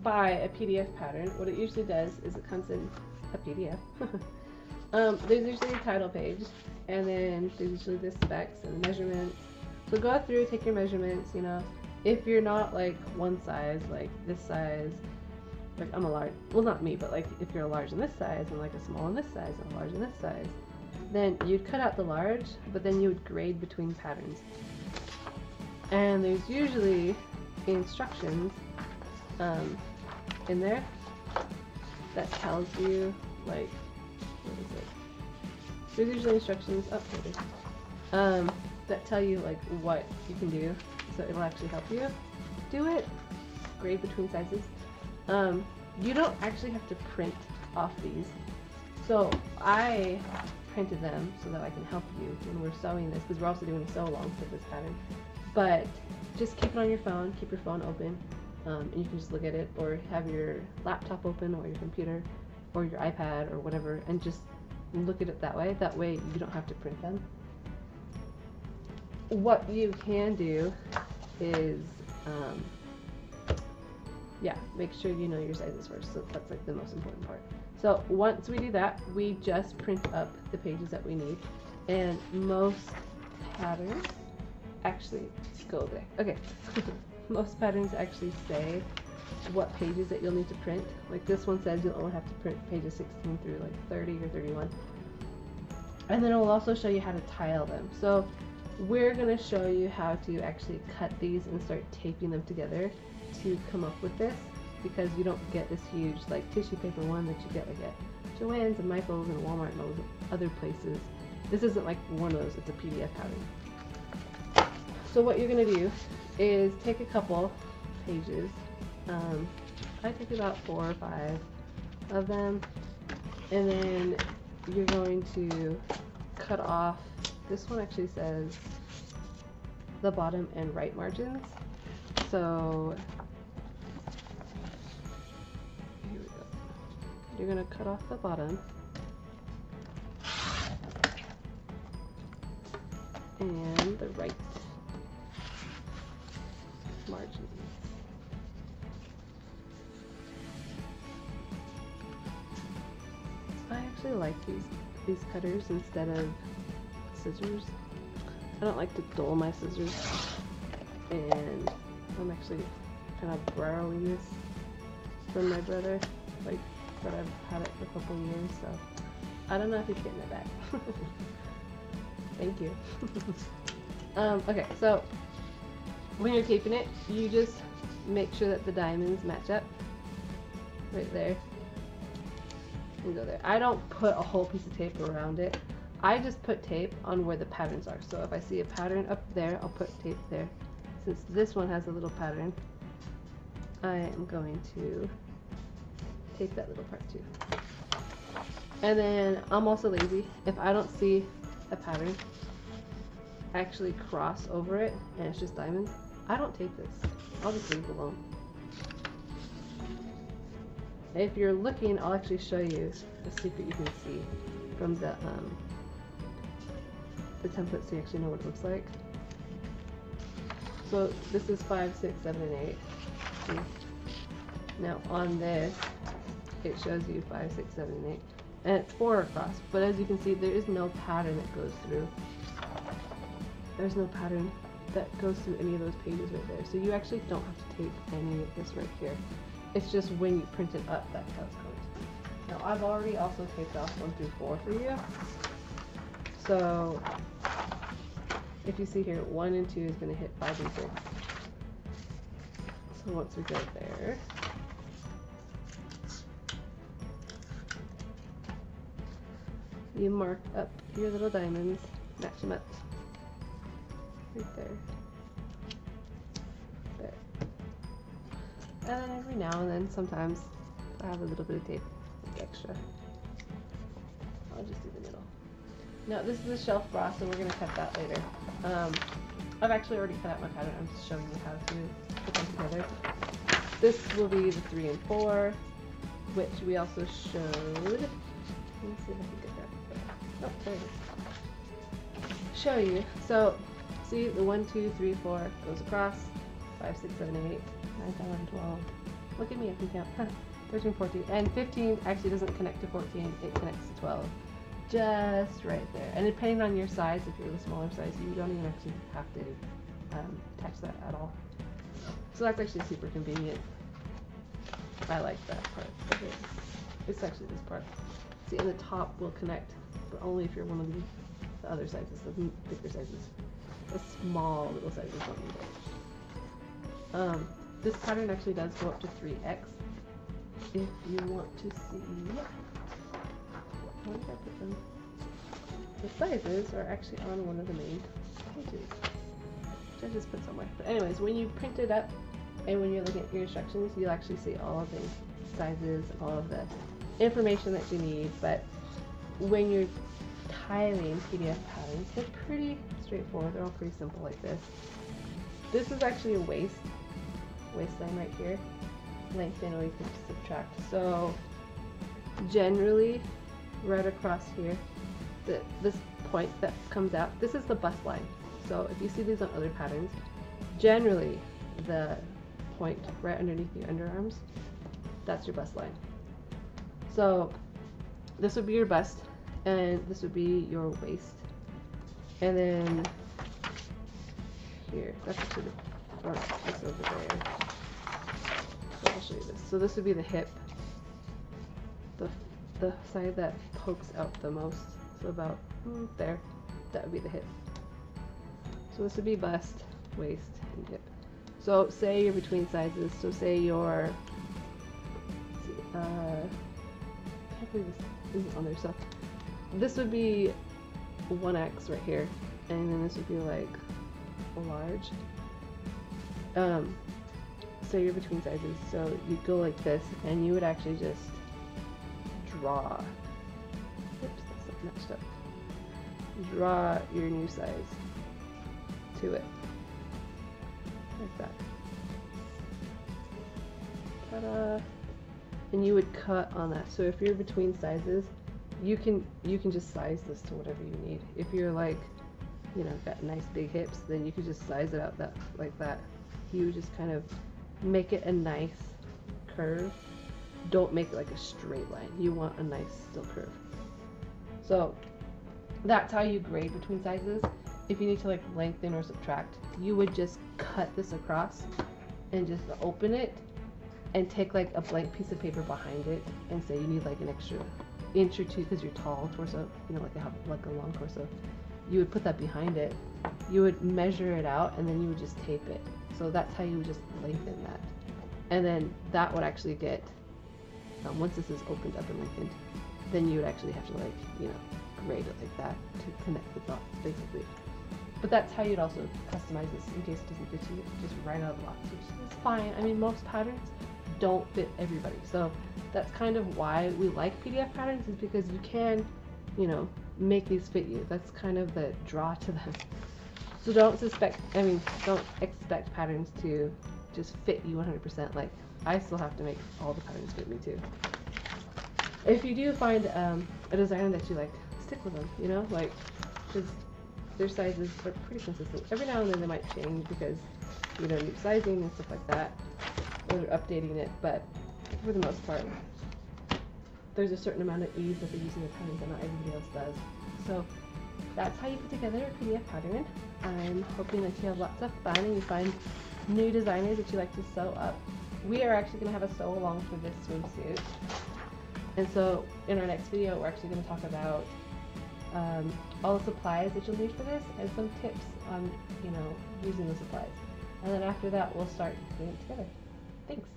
buy a PDF pattern, what it usually does is it comes in a PDF. There's usually a title page, and then there's usually the specs and measurements. So go through, take your measurements, you know. If you're not like one size, like this size, like I'm a large, well not me, but like if you're a large in this size and like a small in this size and a large in this size, then you'd cut out the large, but then you would grade between patterns. And there's usually instructions in there that tells you like, what is it? There's usually instructions that tell you like what you can do, so it'll actually help you do it. Grade between sizes. You don't actually have to print off these. So I printed them so that I can help you when we're sewing this, because we're also doing a sew along with this pattern. But just keep it on your phone, keep your phone open, and you can just look at it, or have your laptop open, or your computer, or your iPad, or whatever, and just look at it that way. That way you don't have to print them. What you can do is, yeah, make sure you know your sizes first. So that's like the most important part. So once we do that, we just print up the pages that we need, and most patterns actually go there. Okay, most patterns actually say what pages that you'll need to print. Like this one says you'll only have to print pages 16 through like 30 or 31. And then it will also show you how to tile them. So we're going to show you how to actually cut these and start taping them together to come up with this, because you don't get this huge like tissue paper one that you get like at Joann's and Michael's and Walmart and those other places. This isn't like one of those, it's a PDF pattern. So what you're going to do is take a couple pages. I take about 4 or 5 of them, and then you're going to cut off, this one actually says the bottom and right margins. So here we go. You're going to cut off the bottom and the right margins. I actually like these cutters instead of scissors. I don't like to dull my scissors, and I'm actually kind of borrowing this from my brother, like, but I've had it for a couple years, so I don't know if he's getting it back. Thank you. Okay, so when you're taping it, you just make sure that the diamonds match up right there and go there. I don't put a whole piece of tape around it. I just put tape on where the patterns are. So if I see a pattern up there, I'll put tape there. Since this one has a little pattern, I am going to tape that little part too. And then I'm also lazy. If I don't see a pattern, I actually cross over it and it's just diamonds, I don't tape this. I'll just leave it alone. If you're looking, I'll actually show you a secret you can see from the template, so you actually know what it looks like. So this is 5, 6, 7, and 8. See? Now on this, it shows you 5, 6, 7, and 8. And it's 4 across, but as you can see, there is no pattern that goes through. There's no pattern that goes through any of those pages right there. So you actually don't have to tape any of this right here. It's just when you print it up, that's how it's going to be. Now I've already also taped off 1 through 4 for you. So if you see here, 1 and 2 is going to hit 5 and 6. So once we go there, you mark up your little diamonds, match them up right there. There. And then every now and then, sometimes I have a little bit of tape extra. I'll just do the middle. Now this is the shelf bra, so we're going to cut that later. I've actually already cut out my pattern. I'm just showing you how to put them together. This will be the 3 and 4, which we also showed. Let me see if I can get that. Oh, there it is. Show you. So, see the 1, 2, 3, 4 goes across. 5, 6, 7, 8, 9, 10, 11, 12, Look at me, I can count. 13, 14, and 15 actually doesn't connect to 14, it connects to 12. Just right there. And depending on your size, if you're the smaller size, you don't even actually have to attach that at all. So that's actually super convenient. I like that part. Okay. It's actually this part. See, and the top will connect, but only if you're one of the other sizes, the bigger sizes. The small little sizes don't need it. This pattern actually does go up to 3x. If you want to see, where did I put them? The sizes are actually on one of the main pages, which I just put somewhere. But anyways, when you print it up and when you're looking at your instructions, you'll actually see all of the sizes, all of the information that you need. But when you're tiling PDF patterns, they're pretty straightforward. They're all pretty simple like this. This is actually a waistline right here. Lengthen, we can subtract. So generally, right across here, this point that comes out, this is the bust line. So if you see these on other patterns, generally the point right underneath your underarms, that's your bust line. So this would be your bust, and this would be your waist, and then here, that's actually the front piece over there. So I'll show you this. So this would be the hip, the side that pokes out the most. So about there, that would be the hip. So this would be bust, waist, and hip. So say you're between sizes. So say you're, I can't believe this isn't on there. So this would be 1X right here, and then this would be like a large. So you're between sizes, so you go like this, and you would actually just draw. Oops, that's not matched up. Draw your new size to it, like that. Ta-da! And you would cut on that. So if you're between sizes, you can just size this to whatever you need. If you're like, you know, got nice big hips, then you could just size it out that like that. You would just kind of make it a nice curve. Don't make it like a straight line. You want a nice still curve. So that's how you grade between sizes. If you need to like lengthen or subtract, you would just cut this across and just open it and take like a blank piece of paper behind it and say you need like an extra inch or two because you're tall torso, you know, like I have like a long torso. You would put that behind it. You would measure it out, and then you would just tape it. So that's how you would just lengthen that. And then that would actually get, once this is opened up and lengthened, then you would actually have to like, you know, grade it like that to connect the dots basically. But that's how you'd also customize this in case it doesn't fit you, just right out of the box, which is fine. I mean, most patterns don't fit everybody. So that's kind of why we like PDF patterns, is because you can, you know, make these fit you. That's kind of the draw to them. So don't expect patterns to just fit you 100%. Like, I still have to make all the patterns fit me too. If you do find a designer that you like, stick with them, you know, like, because their sizes are pretty consistent. Every now and then they might change because, you know, new sizing and stuff like that, or they're updating it, but for the most part, there's a certain amount of ease that they're using the patterns that not everybody else does. So that's how you put together a PDF pattern. I'm hoping that you have lots of fun and you find new designers that you like to sew up. We are actually going to have a sew along for this swimsuit. And so in our next video, we're actually going to talk about all the supplies that you'll need for this and some tips on, you know, using the supplies. And then after that, we'll start putting it together. Thanks.